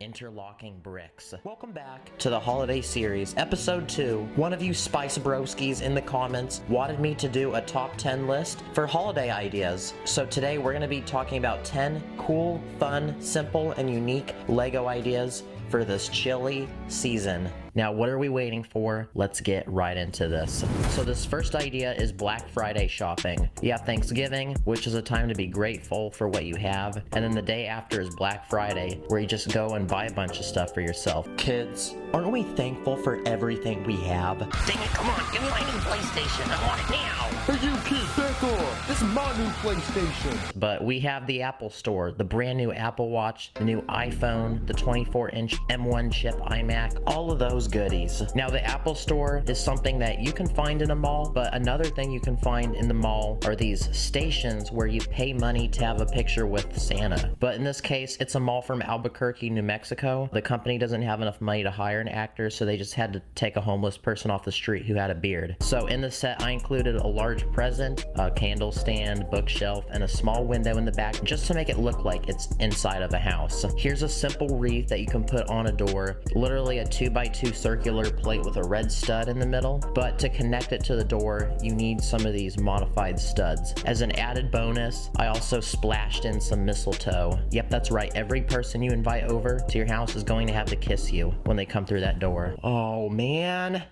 interlocking bricks. Welcome back to the holiday series, episode 2. One of you Spice Broskies in the comments wanted me to do a top 10 list for holiday ideas. So today we're going to be talking about 10 cool, fun, simple, and unique LEGO ideas for this chilly season. Now, what are we waiting for? Let's get right into this. So this first idea is Black Friday shopping. You have Thanksgiving, which is a time to be grateful for what you have, and then the day after is Black Friday, where you just go and buy a bunch of stuff for yourself. Kids, aren't we thankful for everything we have? Dang it, come on, give me my new PlayStation. I want it now. Hey, you kid, back off. This is my new PlayStation. But we have the Apple Store, the brand new Apple Watch, the new iPhone, the 24-inch M1 chip iMac, all of those goodies. Now, the Apple Store is something that you can find in a mall, but another thing you can find in the mall are these stations where you pay money to have a picture with Santa. But in this case, it's a mall from Albuquerque, New Mexico. The company doesn't have enough money to hire an actor, so they just had to take a homeless person off the street who had a beard. So in the set, I included a large present, a candle stand, bookshelf, and a small window in the back just to make it look like it's inside of a house. Here's a simple wreath that you can put on a door, literally a 2x2 circular plate with a red stud in the middle. But to connect it to the door, you need some of these modified studs. As an added bonus, I also splashed in some mistletoe. Yep, that's right, every person you invite over to your house is going to have to kiss you when they come through that door. Oh man,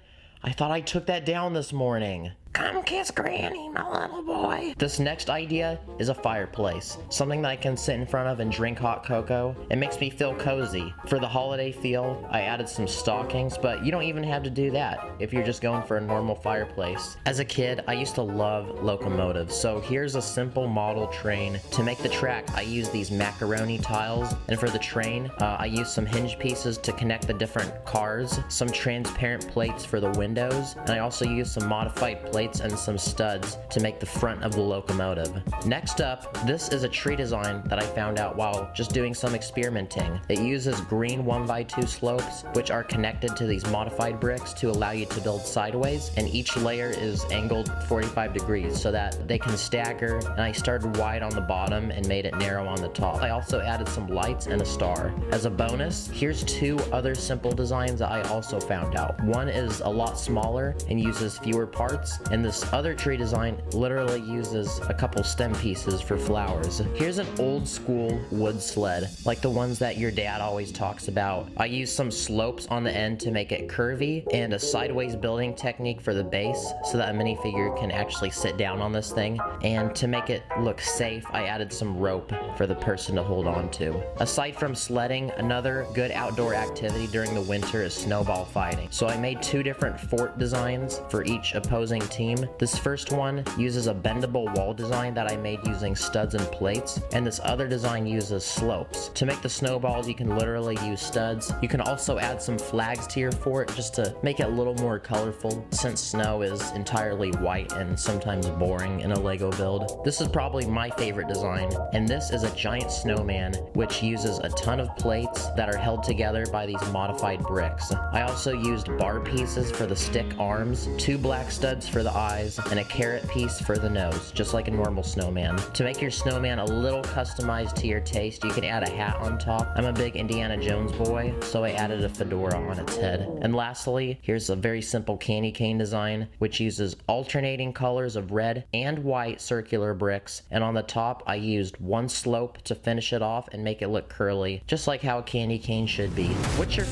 I thought I took that down this morning. Come kiss Granny, my little boy. This next idea is a fireplace, something that I can sit in front of and drink hot cocoa. It makes me feel cozy. For the holiday feel, I added some stockings, but you don't even have to do that if you're just going for a normal fireplace. As a kid, I used to love locomotives, so here's a simple model train. To make the track, I used these macaroni tiles, and for the train, I used some hinge pieces to connect the different cars, some transparent plates for the windows, and I also used some modified plates and some studs to make the front of the locomotive. Next up, this is a tree design that I found out while just doing some experimenting. It uses green 1x2 slopes, which are connected to these modified bricks to allow you to build sideways, and each layer is angled 45 degrees so that they can stagger, and I started wide on the bottom and made it narrow on the top. I also added some lights and a star. As a bonus, here's 2 other simple designs that I also found out. One is a lot smaller and uses fewer parts, and this other tree design literally uses a couple stem pieces for flowers. Here's an old school wood sled, like the ones that your dad always talks about. I used some slopes on the end to make it curvy, and a sideways building technique for the base so that a minifigure can actually sit down on this thing. And to make it look safe, I added some rope for the person to hold on to. Aside from sledding, another good outdoor activity during the winter is snowball fighting. So I made 2 different fort designs for each opposing team. This first one uses a bendable wall design that I made using studs and plates, and this other design uses slopes. To make the snowballs, you can literally use studs. You can also add some flags to your fort just to make it a little more colorful, since snow is entirely white and sometimes boring in a LEGO build. This is probably my favorite design, and this is a giant snowman which uses a ton of plates that are held together by these modified bricks. I also used bar pieces for the stick arms, 2 black studs for the eyes, and a carrot piece for the nose, just like a normal snowman. To make your snowman a little customized to your taste, you can add a hat on top. I'm a big Indiana Jones boy, so I added a fedora on its head. And lastly, here's a very simple candy cane design, which uses alternating colors of red and white circular bricks, and on the top I used 1 slope to finish it off and make it look curly, just like how a candy cane should be. What's your